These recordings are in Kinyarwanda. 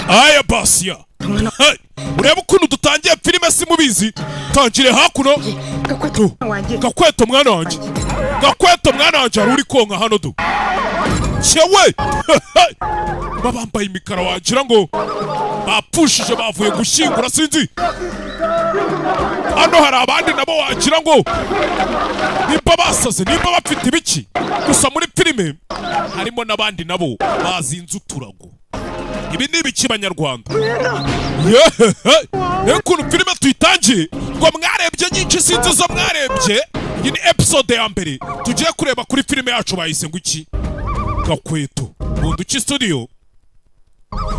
aya basiya ureba ukuntu dutangiye filime simubizi tangire hakuno Gakweto mwana wanjye hari uri konka hano du cyewe babambaye imikara wagira ngo bapfushije bavuye gushyingura sinzi hano hari abandi nabo wagira ngo nimba basaze nimba bafite ibiki gusa muri filime harimo n'abandi nabo bazinze uturago ibi ni ibiki banyarwanda ukuntu filime tuyitangiye ngo mwarebye nyinshi sinzi zo mwarebye iyi ni episode ya mbere tugiye kureba kuri filime yacu bayise ngo iki Gakweto Bunduki Studio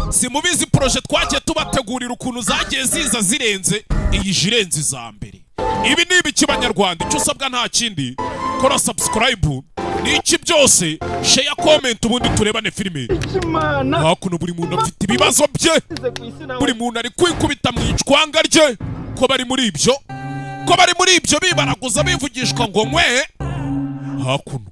simubizi projet twagiye tubategurira ukuntu zagiye ziza zirenze iyi jirenze za mbere ibi ni ibiki banyarwanda icyo usabwa nta kindi kora subscribe n'iki byose share comment ubundi turebane filime hakuno buri muntu afite ibibazo bye buri muntu ari kwikubita mu icwanga rye ko bari muri ibyo bibaraguza bivugishwa ngo nkwe hakuno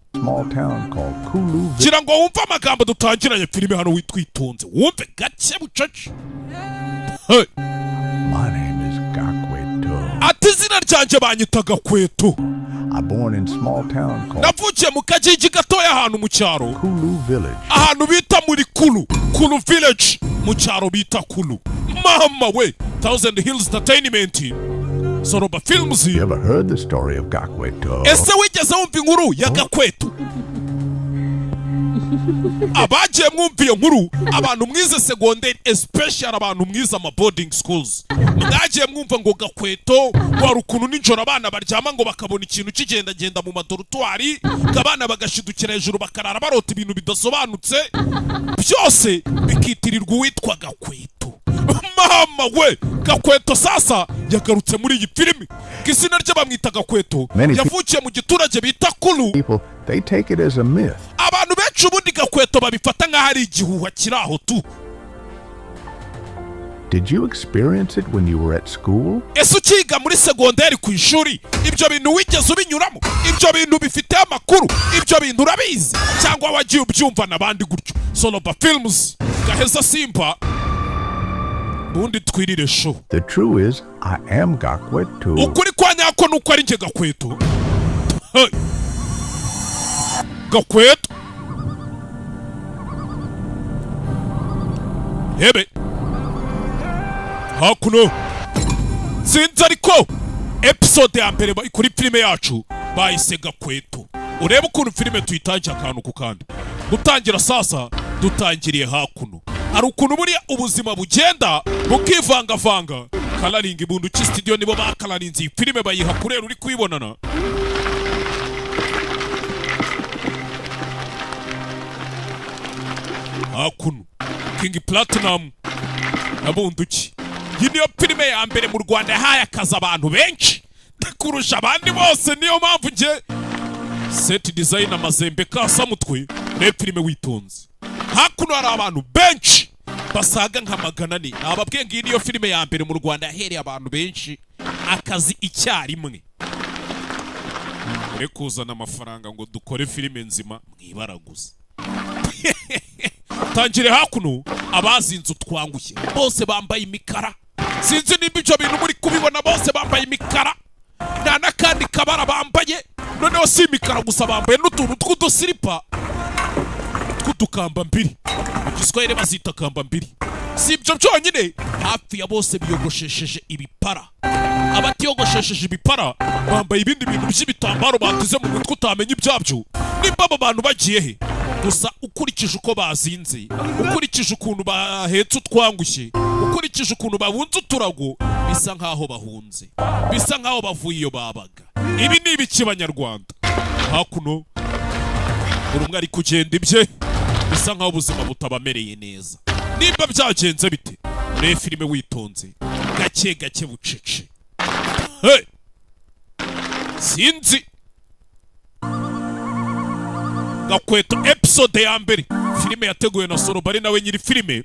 gira ngo wumve amagambo dutangiranye filime hano witwitonze wumve gake bucaca ati izina ryanjye banyita Gakweto navukiye mu kagigi gatoya ahantu mu cyaro ahantu bita muri Kulu village mu cyaro bita Kulu mama we Thousand Hills Entertainment Soroba Films. You ever heard the story of Gakweto? Ese wigeze wumva inkuru ya Gakweto? Abagiye mwumva iyo nkuru abantu mwize secondary especially abantu mwize ama boarding schools mwagiye mwumva ngo Gakweto wari ukuntu ninjoro abana baryama ngo bakabona ikintu kigenda mu madorutwari abana bagashidukira hejuru bakarara barota ibintu bidasobanutse byose bikitirirwa uwitwa Gakweto. Mama we Gakweto sasa yagarutse muri iyi filimi izina rye bamwita Gakweto yavukiye mu giturage bita Kulu. They take it as a myth. Abantu benshi ubundi Gakweto babifata nka hari igihuha kiraho tu. Did you experience it when you were at school? Ese ukiga muri segonderi ku ishuri ibyo bintu wigeze ubinyuramo ibyo bintu bifite amakuru ibyo bintu urabizi cyangwa wagiye ubyumva nabandi gutyo Soroba Films Gaheza Simba bundi twirire show. The truth is I am Gakweto. Ukuri kwa nyako nuko ari nge Gakweto. Gakweto Hebe hakuno sinzi ariko episode ya mbere kuri filime yacu bayise Gakweto urebe ukuntu filime tuyitangira akantu ku kandi gutangira sasa dutangiriye hakuno hari ukuntu buriya ubuzima bugenda bukivangavanga Kalaringi Bunduki Studio nibo bakalarinze iyi filime bayiha kurera uri kwibonana hakuno King Platinum na Bunduki. Iyi niyo filime ya mbere mu Rwanda yahaye akazi abantu benshi kurusha abandi bose niyo mpamvu nge set design amazembe kasamutwe ne filime witonze hakuno hari abantu benshi basaga nka 400 ababwiye ngiyi niyo filime ya mbere mu Rwanda yahereye abantu benshi akazi icyarimwe ure kuzana amafaranga ngo dukore filime nzima mwibaraguza tangire hakuno abazinze utwangushye bose bambaye imikara sinzi nimba ibyo bintu muri kubibona bose bambaye imikara nta nakandi kabara bambaye noneho si imikara gusa bambaye n'utuntu tw'udusiripa tw'udukamba mbiri mu Giswahili bazita kamba mbiri si ibyo byonyine hafi ya bose biyogoshesheje ibipara abatiyogoshesheje ibipara bambaye ibindi bintu by'ibitambaro batize mu mutwe utamenya ibyabyo nimba abo bantu bagiye he gusa ukurikije uko bazinze ukurikije ukuntu bahetse utwangushye ukurikije ukuntu babunze uturago bisa nkaho bahunze bisa nkaho bavuye iyo babaga ibi ni ibiki banyarwanda hakuno buri umwe ari kugenda ibye bisa nkaho ubuzima butabamereye neza nimba byagenze bite ure filime witonze gake gake bucece sinzi Gakweto episode ya mbere filime yateguwe na Soroba ari nawe nyiri filime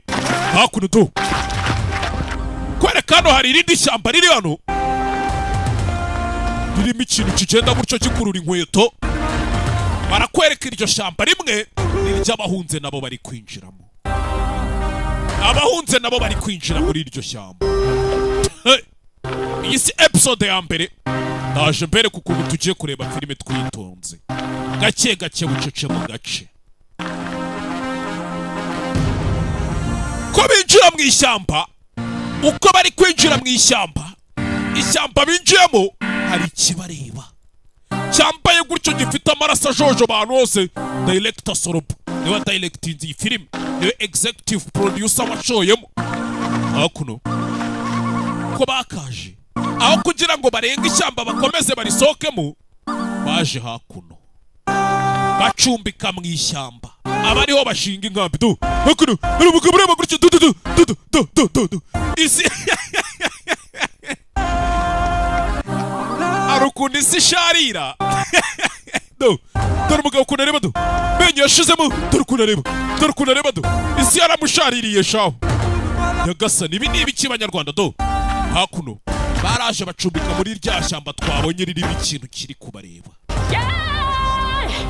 hakuno do kwerekano hari irindi shyamba riri hano ririmo ikintu kigenda gutyo gikurura inkweto barakwereka iryo shyamba rimwe n'iry'abahunze nabo bari kwinjiramo abahunze nabo bari kwinjira muri iryo shyamba. Iyi si episode ya mbere. Ndaje mbere kuko ubu tugiye kureba filime twitonze. Gake gake bucece mu gace. Ko binjira mu ishyamba, uko bari kwinjira mu ishyamba, ishyamba binjiyemo hari ikibareba. Cyambaye gutyo gifite amaraso ajojo abantu hose. Director Sorobo niwe directing iyi filime, niwe executive producer washoyemo. Hakuno ko bakaje aho kugira ngo barenge ishyamba bakomeze barisohokemo, baje hakuno bacumbika mu ishyamba. Abariho bashinga inkambi. Hakuno ari umugabo ureba gutyo isi arukundi isi sharira. Dore umugabo ukuntu areba menyo yashizemo. Dore ukuntu areba isi yaramushaririye shaho. Nyagasani ibi ni ibiki banyarwanda hakuno baraje bacumbika muri rya shyamba twabonye ririmo ikintu kiri kubareba.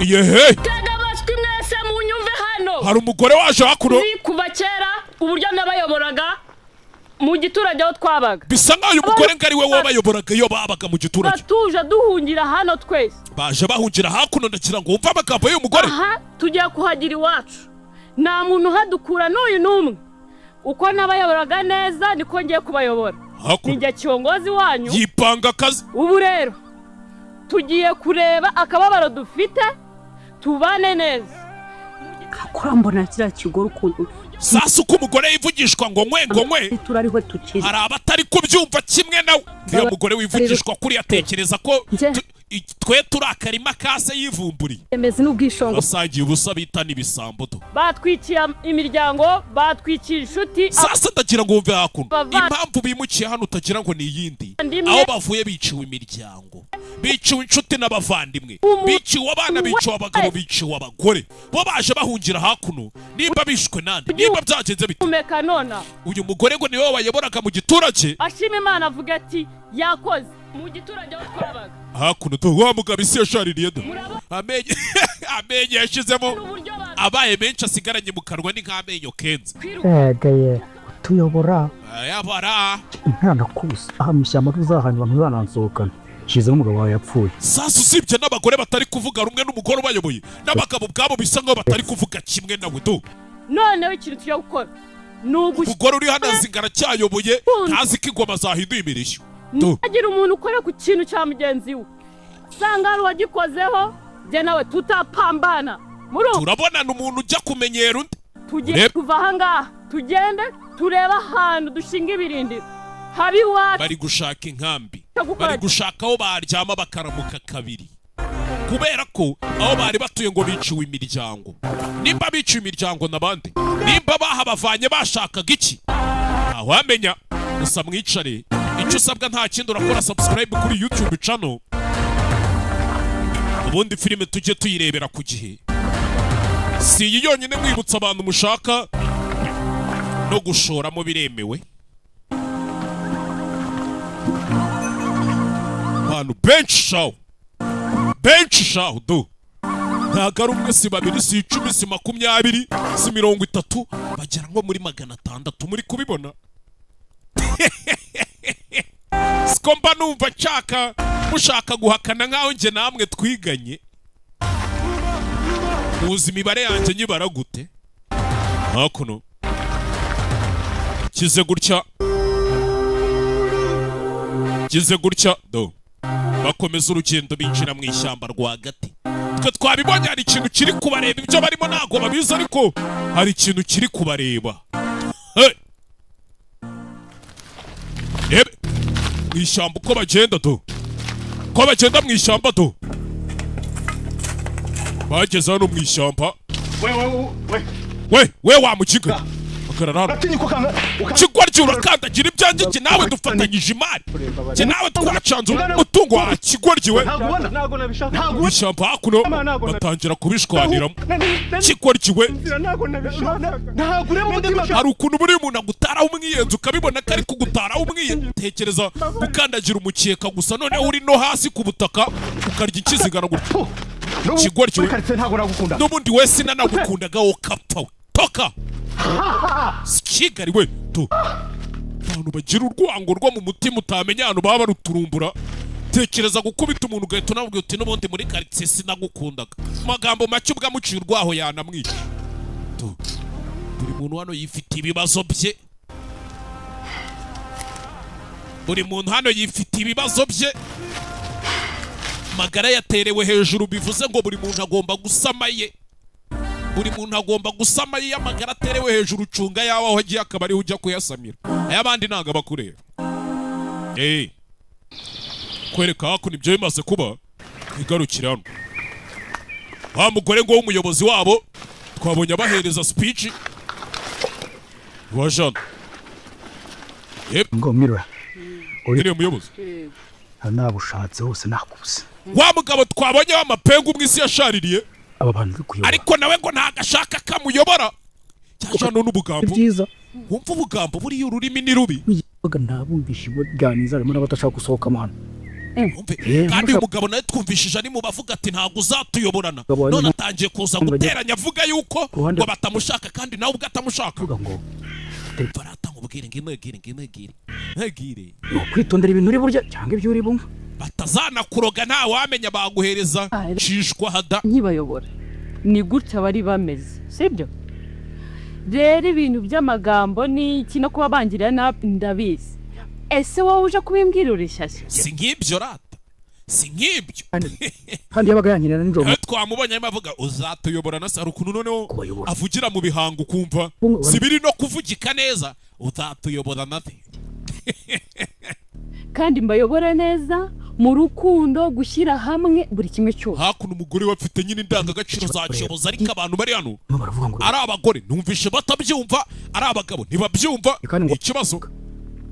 Yehe tega amatwi mwese munyumve hano. Hari umugore waje hakuno kuva kera uburyo nabayoboraga mu giturage aho twabaga. Bisa nkaho uyu mugore ngari we wabayoboraga iyo babaga mu giturage. Batuje duhungira hano twese. Baje bahungira hakuno ndagira ngo wumve amagambo y'uyu mugore. Aha tugiye kuhagira iwacu. Nta muntu hadukura n'uyu n'umwe. Uko nabayoboraga neza niko ngiye kubayobora. Ninjye kiongozi wanyu. Yipanga akazi. Ubu rero tugiye kureba akababaro dufite tubane neza. Kakora mbona kira kigoro ukuntu. Sasa uko umugore yivugishwa ngo nkwe turariho tukiri. Hari abatari kubyumva kimwe nawe. Niyo mugore wivugishwa kuri yatekereza ko twe turi akarima kase yivumburiye. Emeze n'ubwishongo. Basangiye ubusa bita n'ibisambo batwikiye imiryango, batwikiye inshuti. Sasa ndagira ngo wumve hakuno impamvu bimukiye hano utagira ngo ni yindi. Aho bavuye biciwe imiryango, biciwe inshuti n'abavandimwe, biciwe abana, biciwe abagabo, biciwe abagore. Bo baje bahungira hakuno. Nimba bishwe nande, nimba byagenze bite. Umeka nona uyu mugore ngo niwe wayoboraga mu giturage. Ashima Imana avuga ati yakoze mu giturage aho twabaga. Hakuno wa mugabo isi yashaririye amenyo yashizemo abaye menshi asigaranye mu kanwa ni nk'amenyo kenze. Gaye tuyobora yabara intana kusa aha mushyamba tuzahanywa ntuzanansohokana. Shize umugabo wawe yapfuye. Sasa usibye n'abagore batari kuvuga rumwe n'umugore ubayoboye, n'abagabo bwabo bisa nkaho batari kuvuga kimwe nawe noneho ikintu tugiye gukora umugore uri hano azingara cyayoboye ntazi ko ingoma zahinduye imirishyo. Agira umuntu ukora ku kintu cya mugenzi we sanga ari wagikozeho je nawe tutapambana. Turabonana umuntu ujya kumenyera undi. Tugiye kuva ahangaha tugende tureba ahantu dushinga ibirindiro habi wacu. Bari gushaka inkambi, bari gushaka aho baryama bakaramuka kabiri, kubera ko aho bari batuye ngo biciwe imiryango. Nimba biciwe imiryango nabandi, nimba bahabavanye bashakaga iki ntawamenya. Gusa mwicare, icyo usabwa nta kindi urakora subscribe kuri YouTube channel, ubundi filime tujye tuyirebera ku gihe. Si iyi yonyine mwibutsa abantu mushaka no gushoramo biremewe. Abantu benshi shaho ntago ari umwe si babiri si 10 si 20 si 30 bagera nko muri 600 muri kubibona. Sikomba numva mushaka guhakana nkaho nje namwe twiganye. Muzi imibare yanjye nyibara gute hakuno kize gutya bakomeza urugendo binjira mu ishyamba rwagati. Twe twabibonye hari ikintu kiri kubareba, ibyo barimo ntago babizi ariko hari ikintu kiri kubareba. Mu ishyamba uko bagenda mu ishyamba bageze hano mu ishyamba. We wamukiga hagarara kigwa ry'urakandagira ibyanjye jye nawe dufatanyije imari, jye nawe twacanze umutungo wa kigwa ryiwe. Ishyamba hakuno batangira kubishwaniramo. Kigwa ryiwe hari ukuntu buri umuntu agutaraho umwiyenzi ukabibona ko ari kugutaraho umwiyenzi. Tekereza gukandagira umukeka gusa noneho uri no hasi ku butaka ukarya ikizigara gutyo. Kigwa ryiwe n'ubundi wese nanagukundaga wowe kapfa we toka. Kigali we tu abantu bagira urwango rwo mu mutima utamenya hano baba baruturumbura tekereza gukubita umuntu ugahita unabwira uti n'ubundi muri quartier sinagukundaga magambo make ubwamuciye urwaho yanamwica tu buri muntu hano yifite ibibazo bye buri muntu hano yifite ibibazo bye magara yaterewe hejuru bivuze ngo buri muntu agomba gusama ye buri muntu agomba gusama ye amagara aterewe hejuru ucunga yawe aho agiye akaba ariho ujya kuyasamira ay'abandi ntabwo abakureba kwereka hakuno ibyo bimaze kuba igarukira hano wa mugore ngo w'umuyobozi wabo twabonye abahereza speech wa Jean ngo mirora uri umuyobozi nabushatse hose nakubuze wa mugabo twabonye w'amapengu mw'isi yashaririye aba bantu bikuyobora ariko nawe ngo ntagashaka kamuyobora cyajano n'ubugambo byiza wumva ubugambo buriya ururimi ni rubi baga ntabumvisha iboganiza arimo n'abatashaka gusohoka amahano kandi uyu mugabo nawe twumvishije ari mu bavuga ati ntabwo uzatuyoborana none atangiye kuza guteranya avuga yuko ngo batamushaka kandi nawe ubwo atamushaka ngo baratamubwire ngo imegire kwitondera ibintu uri burya cyangwa ibyo uri bumwe batazanakuroga nta wamenya baguhereza shishwa hada nkibayobora ni gutya bari bameze sibyo rero ibintu by'amagambo n'iki no kuba bangirira nabi ndabizi ese wowe uje kubimbwira urishyashya si nk'ibyo rata si nk'ibyo kandi yabaga yanyirana n'injoro twamubonye arimo avuga uzatuyobora na sara ukuntu noneho avugira mu bihango ukumva si biri no kuvugika neza uzatuyobora nawe kandi mbayobora neza mu rukundo gushyira hamwe buri kimwe cyose hakuno umugore wafite nyine indangagaciro za kiyobozi ariko abantu bari hano ari abagore numvishe batabyumva ari abagabo ntibabyumva ikibazo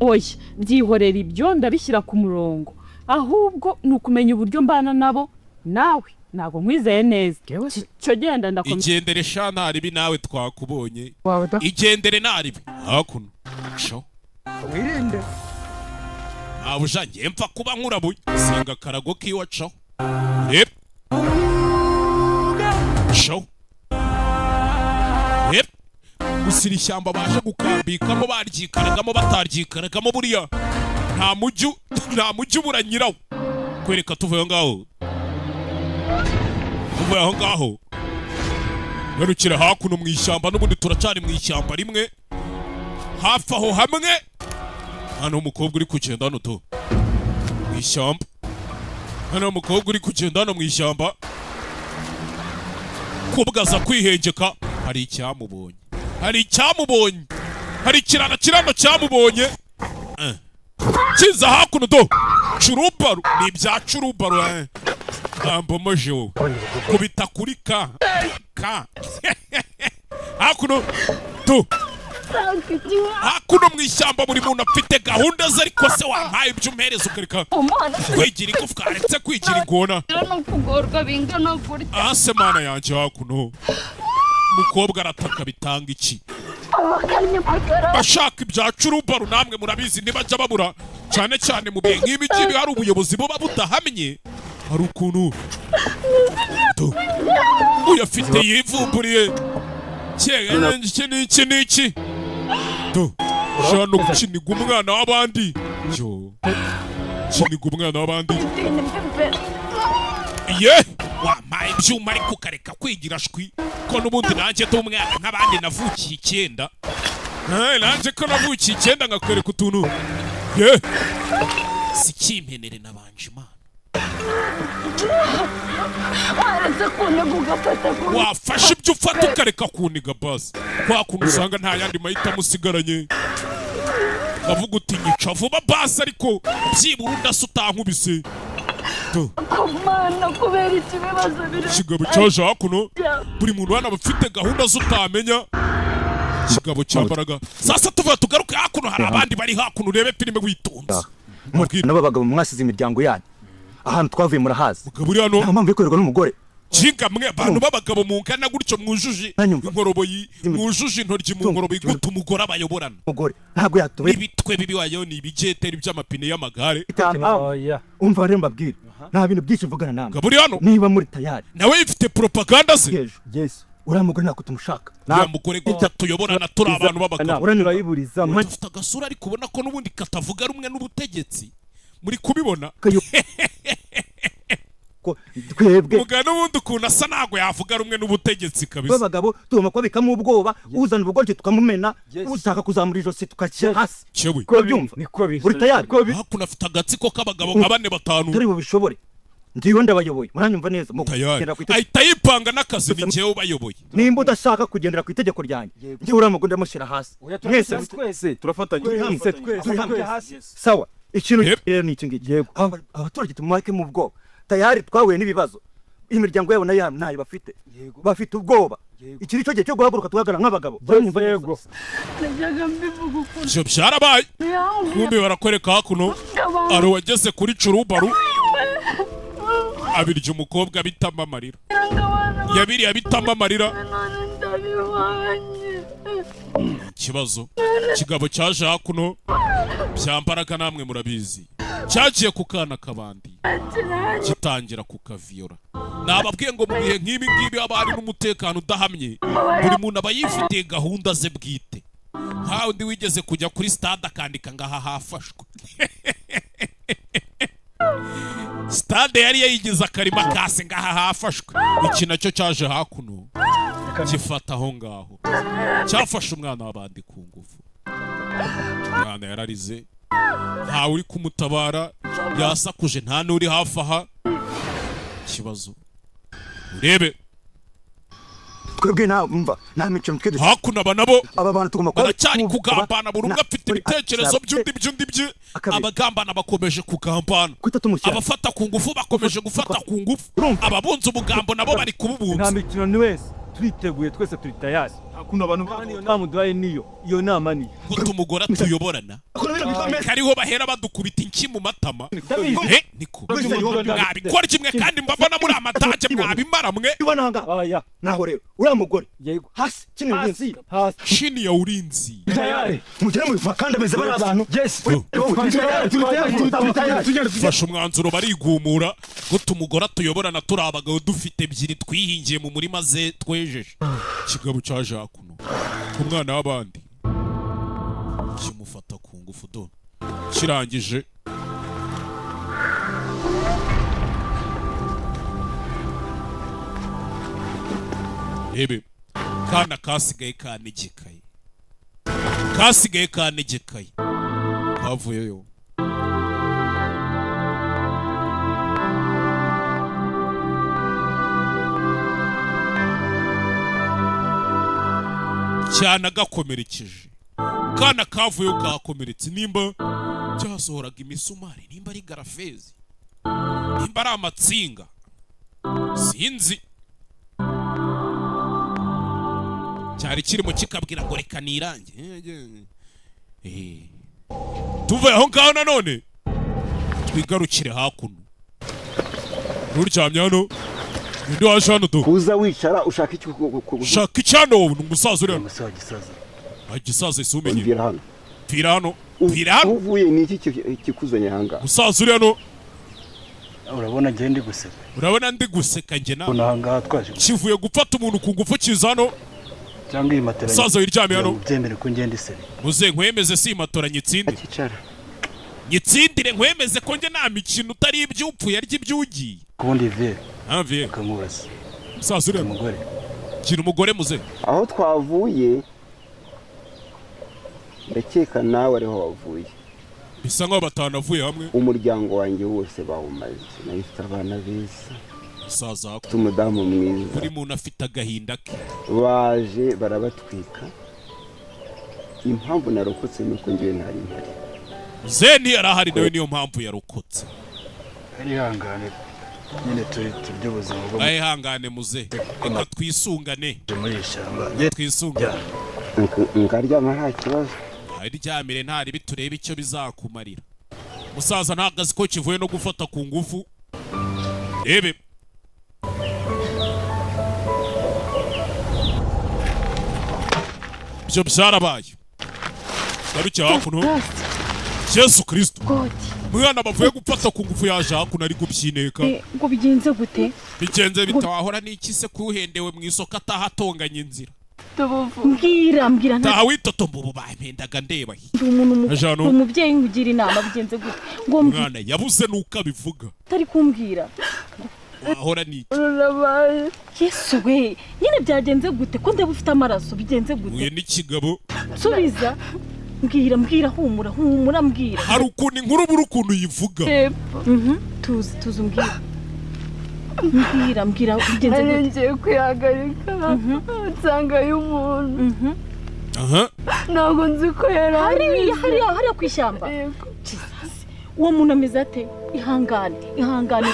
oya byihorera ibyo ndabishyira ku murongo ahubwo ni ukumenya uburyo mbana nabo nawe ntabwo nkwizeye neza cyo genda ndakomeza igendere sha ntaribi nawe twakubonye igendere ntaribi hakuno sho wirinde abuja ngiye mpfa kuba nkurabuye singa karago kiwacaho rep sho rep gusira ishyamba baje gukambikamo baryikaragamo bataryikaragamo buriya nta mujyi ubura nyirawo kwereka tuvuye aho ngaho garukira hakuno mu ishyamba n'ubundi turacari mu ishyamba rimwe hafi aho hamwe hano umukobwa uri kugenda hano to mu ishyamba hano umukobwa uri kugenda hano mu ishyamba kubwaza kwihengeka hari icyamubonye hari ikirana kirano cyamubonye kiza hakuno do curubaru ni ibya curubaru ambomoje wowe kubita kuri ka hakuno do hakuno mu ishyamba buri muntu afite gahunda ze ariko se wampaye ibyo umpereza ukareka kwigira igufwa aretse kwigira ingona ase mana yanjye hakuno umukobwa arataka bitanga iki bashaka ibya curubaru namwe murabizi ntibajya babura cyane cyane mu bihe nk'ibi ngibi hari ubuyobozi buba budahamye hari ukuntu uyafite yivumburiye iki n'iki ushobora no gukiniga umwana w'abandi kiniga umwana w'abandi ye wampaye ibyuma ariko ukareka kwigira shwi ko n'ubundi nanjye ndi umwana nk'abandi navukiye 9 nanjye ko navukiye 9 ngakwereka utuntu ye si kimpenere nabanje imana wafashe ibyo ufata ukareka kuniga basi kwa kuntu usanga nta yandi mahitamo usigaranye bavuga uti nyica vuba basi ariko byibura udasa utankubise ikigabo cyaje hakuno buri muntu hano aba afite gahunda z'utamenya ikigabo cyambaraga sasa tuvuga tugaruke hakuno hari abandi bari hakuno urebe filime witonze n'aba bagabo mwasize imiryango yanyu ahantu twavuye murahazi mugabo uri hano nta mpamvu yo kwerwa n'umugore kinga mwe abantu b'abagabo mungana gutyo mwujuje inkoroboyi mwujuje intoryi mu nkoroboyi guta umugore abayoborana umugore ntabwo yatuwe ibitwe bibi wayo ni ibijeteri by'amapine y'amagare umva rero mbabwire nta bintu byinshi mvugana namwe mugabo uri hano niba muri tayari nawe ifite propaganda ze yes uriya mugore ntabwo tumushaka. uriya mugore gute tuyoborana turi abantu b'abagabo Uranyurayiburiza dufite agasura ariko ubona ko n'ubundi katavuga rumwe n'ubutegetsi muri kubibona ko twebwe mugana n'ubundi ukuntu asa ntabwo yavuga rumwe n'ubutegetsi kabisa abagabo tugomba kubikamo ubwoba uzana ubugoryi tukamumena ushaka kuzamura ijosi tukakira hasi cyewe ko byumva niko bisa uri tayari hakuno afite agatsiko k'abagabo nka 4-5 turi bubishobore ndiyo ndabayoboye muranyumva neza tayari ahita yipanga n'akazi ni njyewe ubayoboye nimba udashaka kugendera ku itegeko ryanjye njye uriya mugore ndamushyira hasi twese turafatanya twese sawa ikintu rero ni iki ngiki abaturage tumwake mu bwoba tayari twahuye n'ibibazo imiryango yabo nayo ntayo bafite ubwoba iki ni cyo gihe cyo guhaguruka tuhagarara nk'abagabo yego ivyo byarabaye kumbi barakwereka hakuno ari wageze kuri curubaru abirya umukobwa bitama amarira yabiriye bitama amarira ikibazo kigabo cyaje hakuno byambaraga namwe murabizi cyagiye ku kana kabandi gitangira kukaviyora nababwiye ngo mu bihe nk'ibi ngibi abari n'umutekano udahamye buri muntu aba yifitiye gahunda ze bwite nkawe ndi wigeze kujya kuri stade akandika ngaha hafashwe stade yari yayigize akarima kase ngaha hafashwe iki nacyo cyaje hakuno gifata aho ngaho cyafashe umwana w'abandi ku ngufu umwana yararize ntawe uri kumutabara yasakuje nta n'uri hafi aha ikibazo urebe twebwe nta mico mutwe hakuno aba nabo aba bantu tugomba baracyari kugambana buri umwe afite ibitekerezo by'undi bye abagambana bakomeje kugambana abafata ku ngufu bakomeje gufata ku ngufu ababunze ubugambo nabo bari kububunza nta mikino ni wese turiteguye twese turi tayari hakuno abantu baniyo nama duhaye iyo nama niyo guta umugore tuyoborana kariho bahera badukubita inki mu matama niko mwabikora kimwe kandi mbabona muri amatage mwabimara mwe ibonanga naho rero uriya mugore yego hasi chini y'urinzi chini ya ulinzi tayari mugere mu bakanda beze bari abantu yes fasha umwanzuro barigumura guta umugore tuyoborana turi abagabo dufite ebyiri twihingiye mu murima ze twejeje kigabo cyaje hakuno umwana w'abandi kimufata ku ngufu do kirangije ebe kana kasigaye kanegekaye kavuyeyo cyane agakomerekeje kana kavuyeyo kakomeretse nimba cyasohoraga imisumari nimba ari garafezi nimba ari amatsinga sinzi cyari kirimo kikabwira ngo reka nirange tuvuye aho ngaho nanone twigarukire hakuno nturyamye hano ndi waje hano do kuza wicara ushaka icyano wowe ni umusaza uri hano gisaza gisaza isumenye pira hano uvuye ni iki kikuzanye hanga umusaza uri hano urabona ngiye ndi guseka ndi guseka nge nawe nahanga twaje kivuye gufata umuntu ku ngufu kiza hano cyangwa iyi matera umusaza wiryamye hano byemere ko ngende iseri muze nkwemeze si matora nyitsindire nkwemeze ko nge nta mikino utari iby'upfuye arya iby'ugiye kubundi vie vie kamubaza umusaza uri umugore kira umugore muze aho twavuye ndakeka nawe ariho wavuye bisa nkaho batanavuye hamwe umuryango wanjye wose bawumaze nahise abana beza umusaza umudamu mwiza buri muntu afite agahinda ke baje barabatwika impamvu narokotse nuko ngiye ntari mpari zeni yarahari nawe niyo mpamvu yarokotse arihangane nyine turi ubuzima bwo ayihangane muze reka twisungane muri ishyamba twisungane ngaryama nta kibazo aryamire ntari biturebe icyo bizakumarira musaza ntagazi ko kivuye no gufata ku ngufu ebe byo byarabaye garuke hakuno Yesu Kristo mwana bavuye gupfata ku ngufu yaje hakuno ari gubyineka ngo bigenze gute bigenze bitawahora n'iki se kuhendewe mu isoko atahatonganya inzira mbwira nta witotomba ubu bampendaga ndeba umubyeyi nkugira inama bigenze gute ngo mwana yabuze nuko abivuga tari kumbwira wahora n'iki Yesu we nyine byagenze gute ko ndeba ufite amaraso bigenze gute uye n'ikigabo subiza mbwira humura mbwira hari ukuntu inkuru buri ukuntu yivuga tuzi mbwira bigenze gute ngiye kwihagarika nsanga y'umuntu ntabwo nzi ko hariya ku ishyamba uwo muntu ameze ate ihangane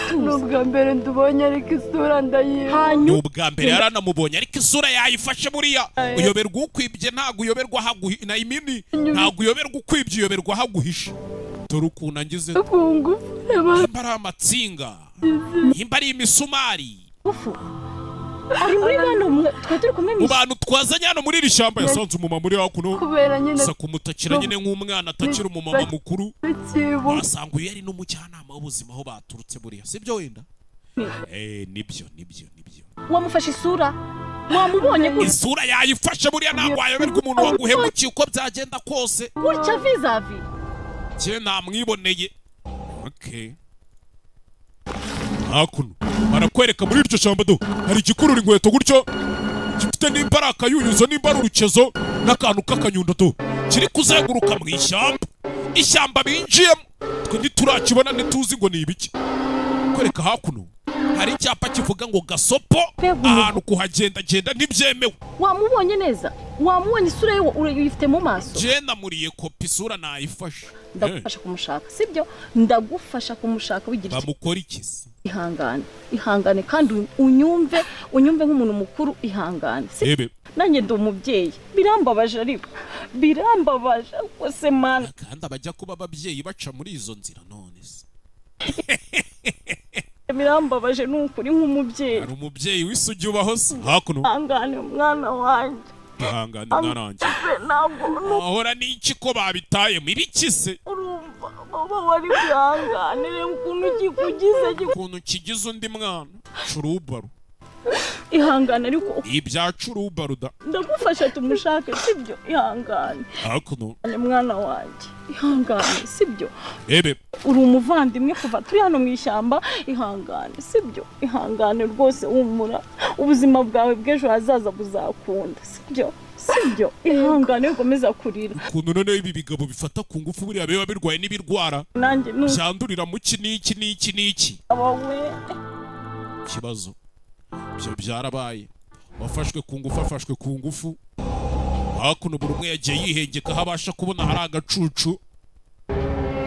tuzi ni ubwa mbere ndubonye ariko isura ndayiba ni ubwa mbere yaranamubonye ariko isura yayifashe buriya uyoberwa ukwibye ntabwo uyoberwa haguhisha na imini ntabwo uyoberwa ukwibye uyoberwa haguhisha dore ukuntu angize nimba ari amatsinga nimba ari imisumari ari muri bano twe turi kumwe mu bantu twazanye hano muri iri shyamba yasanze umumama muri hakuno gusa kumutakira nyine nk'umwana atakira umumama mukuru wasanga uyu yari n'umujyanama w'ubuzima aho baturutse buriya sibyo wenda nibyo wamufashe isura wamubonye gutya isura yayifashe buriya ntabwo wayoberwa umuntu waguhemukiye uko byagenda kose gutya vizavi cye namwiboneye hakuno barakwereka muri iryo shyamba do hari igikurura inkweto gutyo gifite nimba ari akayuyuzo nimba ari urukezo n'akantu k'akanyundo do kiri kuzenguruka mu ishyamba binjiyemo twe ntiturakibona ntituzi ngo ni ibiki kwereka hakuno hari icyapa kivuga ngo Gasopo ahantu kuhagendagenda ntibyemewe wamubonye neza wamubonye isura ye uyifite mu maso je namuriye kopi isura nayifashe ndagufasha kumushaka sibyo ndagufasha kumushaka wigira bamukora ikisi ihangane kandi unyumve nk'umuntu mukuru ihangane sibyo nanjye ndi umubyeyi birambabaje ariko birambabaje kose mana kandi abajya kuba ababyeyi baca muri izo nzira none se birambabaje n'ukuri nk'umubyeyi hari umubyeyi w'isugi ubaho se hakuno ihangane mwana wanjye ihangane mwana wanjye ahora n'iki ko babitaye muri iki se urumva baba wari bwihanganire ukuntu kigize undi mwana curubaru ihangane ariko ibya curubaru da ndagufasha tumushake sibyo ihangane hakuno mwana wanjye ihangane sibyo uri umuvandimwe kuva turi hano mu ishyamba ihangane sibyo ihangane rwose umura ubuzima bwawe bw'ejo hazaza buzakunda sibyo ihangane ukomeza kurira ukuntu noneho ibi bigabo bifata ku ngufu buriya biba birwaye n'ibirwara byandurira mu n'iki ikibazo ibyo byarabaye wafashwe ku ngufu afashwe ku ngufu hakuno buri umwe yagiye yihengeka aho abasha kubona hari agacucu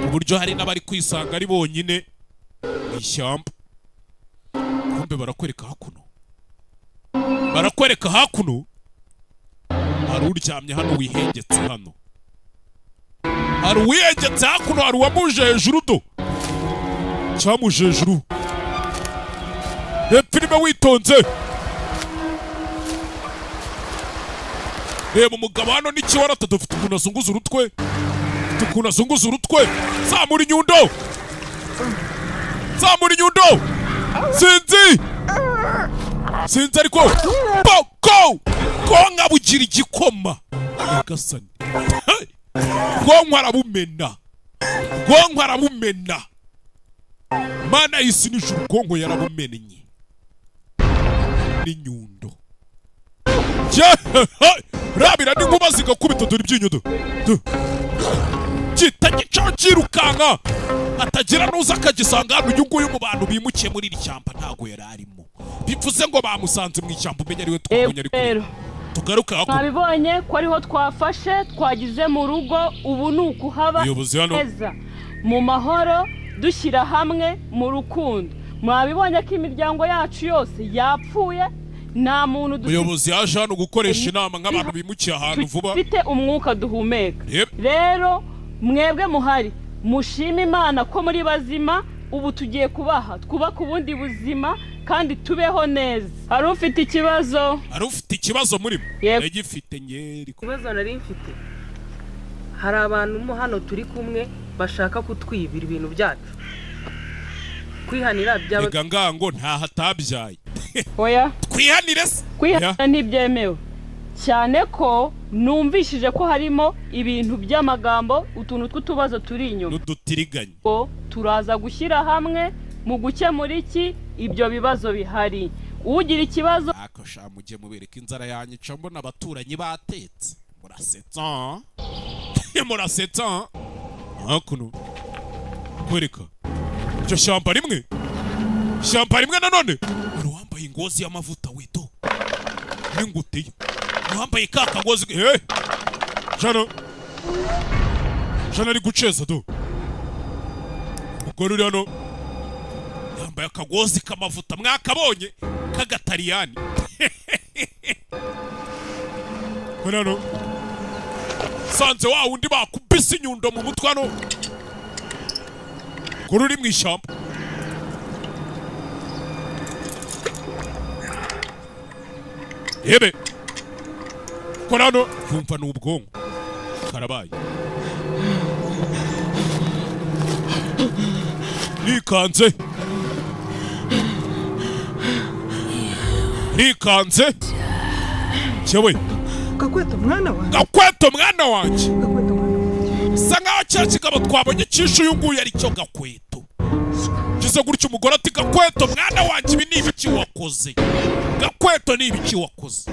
ku buryo hari n'abari kwisanga ari bonyine mu ishyamba kumbe barakwereka hakuno hari uryamye hano wihengetse hano hari uwihengetse hakuno hari uwamuje hejuru do cyamuje hejuru filime witonze reba umugabo hano n'ikiwarata dufite ukuntu azunguza urutwe zamura inyundo sinzi ariko konka bugira igikoma nyagasani bwonko arabumena mana y'isi n'ijuru bwonko yarabumennye n'inyundo rabira n'inkuba zigakubita dore iby'inyundo gita gicaho cyirukanka atagira n'uza akagisanga hano uyu nguyu mu bantu bimukiye muri iri shyamba ntago yari arimo bivuze ngo bamusanze mu ishyamba umenya ariwe twabonye ariko tugaruka hakuno twabibonye ko ariho twafashe twagize mu rugo ubu ni ukuhaba heza mu mahoro dushyira hamwe mu rukundo mwabibonye ko imiryango yacu yose yapfuye nta muntu umuyobozi yaje hano gukoresha inama nk'abantu bimukiye ahantu vuba dufite umwuka duhumeka rero mwebwe muhari mushima Imana ko muri bazima ubu tugiye kubaha twubaka ubundi buzima kandi tubeho neza hari ufite ikibazo muri mwe gifite ngeri ikibazo nari mfite hari abantu hano turi kumwe bashaka kutwibira ibintu byacu kwihanira byaba ega ngango nta hatabyaye oya kwihanire se kwihana ntibyemewe cyane ko numvishije ko harimo ibintu by'amagambo utuntu tw'utubazo turi inyuma n'udutiriganye turaza gushyira hamwe mu gukemura iki ibyo bibazo bihari ugira ikibazo akosha mujye mubereka inzara yanyica mbona abaturanyi batetse murasetsa hakuno kwereka icyo shyamba rimwe nanone hari uwambaye ingozi y'amavuta weto n'ingutiya uwambaye ka kagozi jana ari guceza do umugore uri hano yambaye akagozi k'amavuta mwakabonye k'agatariyani hano sanze wa wundi bakubise inyundo mu mutwe hano kuri uri mu ishyamba yebe kora hano yumva ni ubwonko karabaye rikanze cyewe Gakweto mwana wanjye sa nkaho cya kigabo twabonye cyishe uyu nguyu ari cyo Gakweto gize gutyo umugore ati Gakweto mwana wanjye ibi ni ibiki wakoze Gakweto ni ibiki wakoze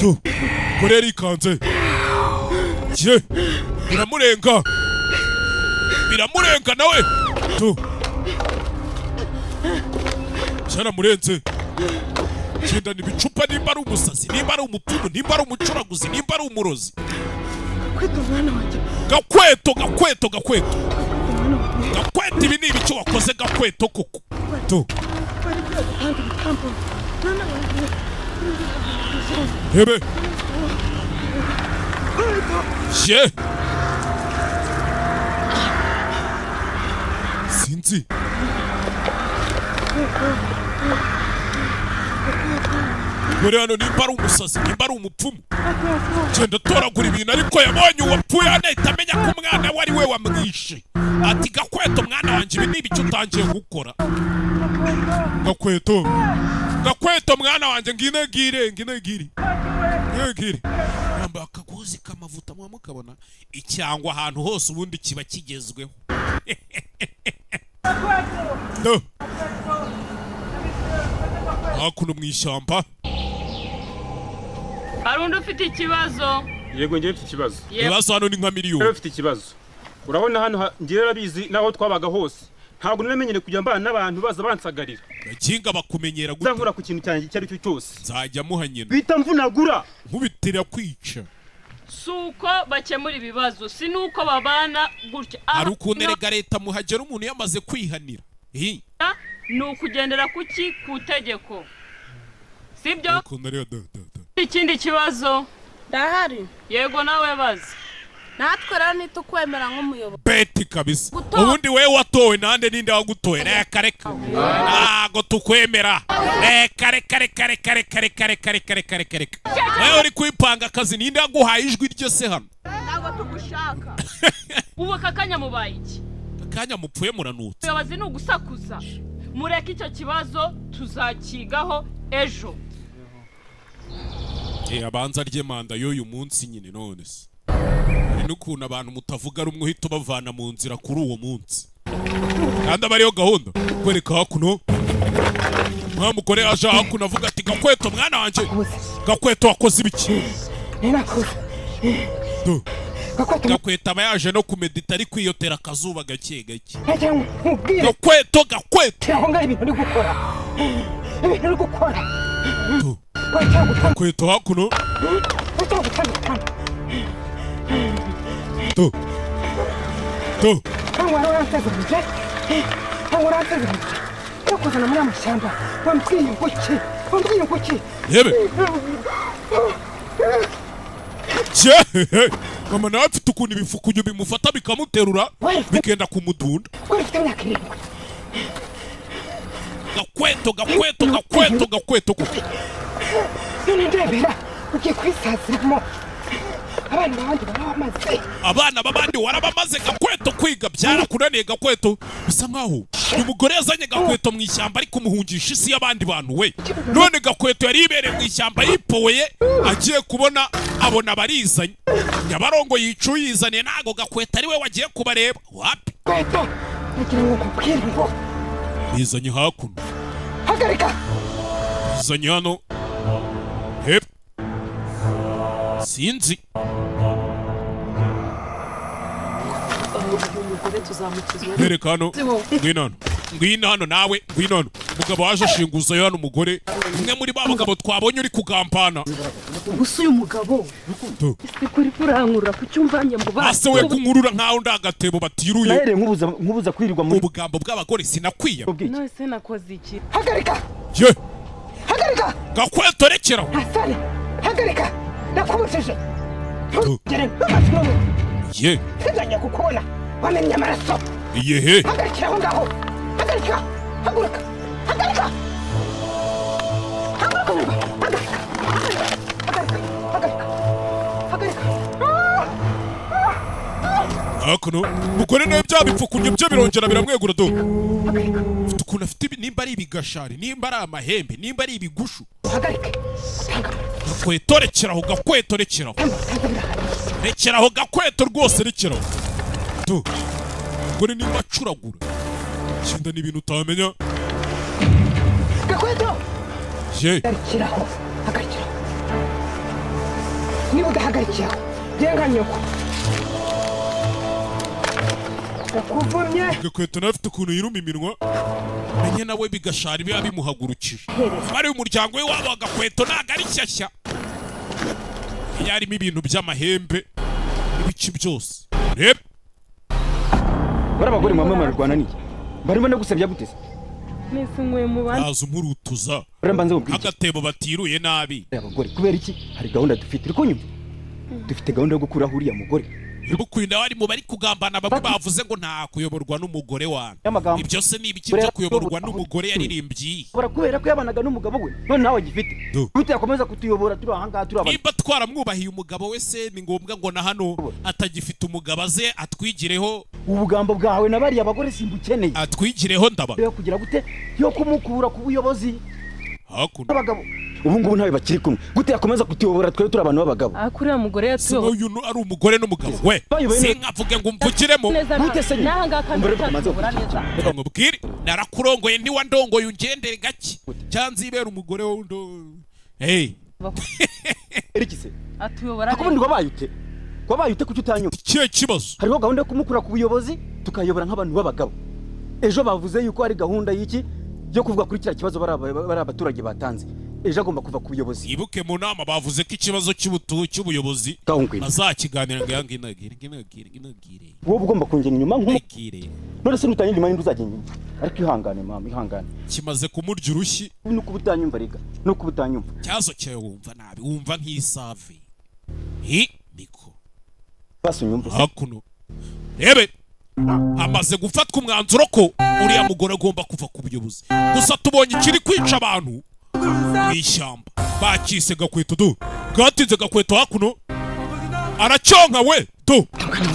tu kore rikanze je biramurenga nawe tu cyana murenze cyenda nibicupa nimba ari umusazi nimba ari umupfumu nimba ari umucuraguzi nimba ari umurozi Gakweto ibi ni ibiki wakoze Gakweto koko tu hebe je sinzi gore hano nimba ari umusazi nimba ari umupfumu genda toragura ibintu ariko yabonye uwapfuye anahita amenya ko umwana we ari we wamwishe ati Gakweto mwana wanjye ibi ni ibiki utangiye gukora Gakweto mwana wanjye nginegire yambaye akagozi k'amavuta mwa mukabona icyangwa ahantu hose ubundi kiba kigezweho no hakuno mu ishyamba hari undi ufite ikibazo yego njye mfite ikibazo ibibazo hano ni nka miliyoni mfite ikibazo urabona hano ngiye rabizi naho twabaga hose ntabwo namenyere kujya mbana n'abantu baza bansagarira bakinga bakumenyera gute nkura ku kintu cyanjye cyari cyo cyose nzajya muhanyina bita mvunagura nkubitira kwica suko bakemura ibibazo si nuko babana gutya ari ukuntu erega leta muhagera umuntu yamaze kwihanira ni ukugendera kuki ku tegeko sibyo ikindi kibazo ndahari yego nawe bazi natwe rero nitukwemera nk'umuyobozi beti kabisa ubundi wewe watowe nande ninde wagutoye reka ntago tukwemera reka wewe uri kwipanga akazi ninde waguhaye ijwi ryo se hano ntago tugushaka ubu kakanya mubaye iki kakanya mupfuye muranutse ubuyobozi ni ugusakuza mureke icyo kibazo tuzakigaho ejo abanza rye manda y'uyu munsi nyine none se hari n'ukuntu abantu mutavuga rumwe uhita ubavana mu nzira kuri uwo munsi kandi aba ariyo gahunda kwereka hakuno nta mugore aje hakuno avuga ati Gakweto mwana wanjye Gakweto wakoze ibiki Gakweto aba yaje no kumedita ari kwiyotera akazuba gake Gakweto Gakweto hakuno yebe mama nawe afite ukuntu ibifukunyo bimufata bikamuterura bikenda kumudunda Gakweto none ndebera ugiye kwisaziramo abana babandi warabamaze Gakweto kwiga byarakunaniye Gakweto bisa nkaho uyu mugore yazanye Gakweto mu ishyamba ariko umuhungisha isi y'abandi bantu we none Gakweto yari ibereye mu ishyamba yipoye agiye kubona abona barizanye Nyabarongo yicuyizaniye nago Gakweto ari we wagiye kubareba wapi bizanye hakuno hagarika bizanye hano hep sinzi Hereka hano ngwino hano nawe ngwino hano umugabo waje ashinguza hano umugore umwe muri ba bagabo twabonye uri kugampana gusa uyu mugabo isi kuri kurankura ku cyumvanye mu bana ase we kunkurura nkaho ndagatebo batiruye nahere nkubuza kwirirwa mu bugambo bw'abagore sinakwiye no se nakoze iki hagarika ye hagarika Gakweto rekera Hasani hagarika nakubujije ye sinzajya kukubona wamenye amaraso yehe hagarikira aho ngaho hagarika haguruka hagarika hakuno mugore nawe bya bipfukunye byo birongera biramwegura do mfite ukuntu afite nimba ari ibigashari nimba ari amahembe nimba ari ibigushu Gakweto rekeraho Gakweto rekeraho rekeraho Gakweto rwose rekeraho do mugore nimba acuragura kinda n'ibintu utamenya Gakweto ye hagarikiraho hagarikiraho niba udahagarikiraho genga nyoko nakuvumye Gakweto nawe afite ukuntu yiruma iminwa menye nawe bigashari biba bimuhagurukije bari umuryango we wabo Gakweto ntago ari shyashya yarimo ibintu by'amahembe n'ibiki byose reba bari abagore mwamwe marwana niki barimo no gusabya gutese nese nkwe mu bana aza umurutuza urambanze ubwije agatebo batiruye nabi abagore kubera iki hari gahunda dufite uri kunyumva dufite gahunda yo gukuraho uriya mugore Bukwinda wari mu bari kugambana bamwe bavuze ngo nta kuyoborwa n'umugore wanyu ibyo se nibiki byo kuyoborwa n'umugore yaririmbyi kubera ko yabanaga n'umugabo we none nawe gifite gute yakomeza kutuyobora turi ahanga turi abantu nimba twaramwubahiye umugabo we se ni ngombwa ngo na hano atagifite umugabo aze atwigireho ubugambo bwawe na bari abagore simbukeneye atwigireho ndaba yo kugira gute yo kumukura ku buyobozi hakuno abagabo ubu ngubu ntawe bakiri kumwe gute yakomeza kutuyobora twe turi abantu b'abagabo akuriya mugore yatuyo uyu ari umugore n'umugabo we sinkavuge ngo umvugiremo gute se nahanga kandi cyakubura neza reka nkubwire narakurongoye ntiwandongoye ungendere gake cyanze ibera umugore wo ndo hey erikise atuyobora akubundi wabaye ute kuki utanyuma kiye kibazo hariho gahunda yo kumukura ku buyobozi tukayobora nk'abantu b'abagabo ejo bavuze yuko hari gahunda y'iki yo kuvuga kuri kiriya kibazo bari abaturage batanze ejo agomba kuva ku buyobozi ibuke mu nama bavuze ko ikibazo cy'ubuyobozi bazakiganira ngo inagire wowe ugomba kungena inyuma nk'umukire none se nutanye inyuma y'indi uzagenda inyuma ariko ihangane mama ihangane kimaze kumurya urushyi nuko ubutanyumva rega nuko ubutanyumva cyazo cyawe wumva nabi wumva nk'isave niko basi unyumva hakuno rebe amaze gufatwa umwanzuro ko uriya mugore agomba kuva ku buyobozi gusa tubonye ikiri kwica abantu mu ishyamba bakise Gakweto do bwatinze Gakweto hakuno aracyonka we do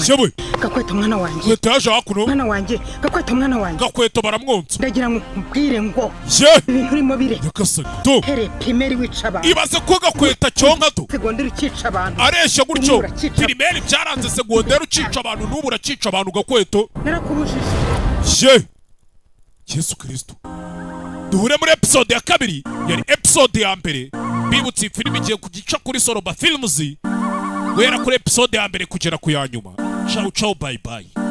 shewe Gakweto mwana wanjye Gakweto yaje hakuno mwana wanjye Gakweto mwana wanjye Gakweto baramwonsa ndagira ngo mbwire ngo ibintu urimo bire yakasanye do here primeri wica abantu ibaze ko Gakweto cyonka do segonderi ukica abantu aresha gutyo primeri byaranze segonderi ukica abantu n'ubu urakica abantu Gakweto narakubujije Yesu Kristo duhure muri episode ya kabiri yari episode ya mbere bibutse filime igiye kugica kuri Soroba Films guhera kuri episode ya mbere kugera ku ya nyuma ciao ciao bye bye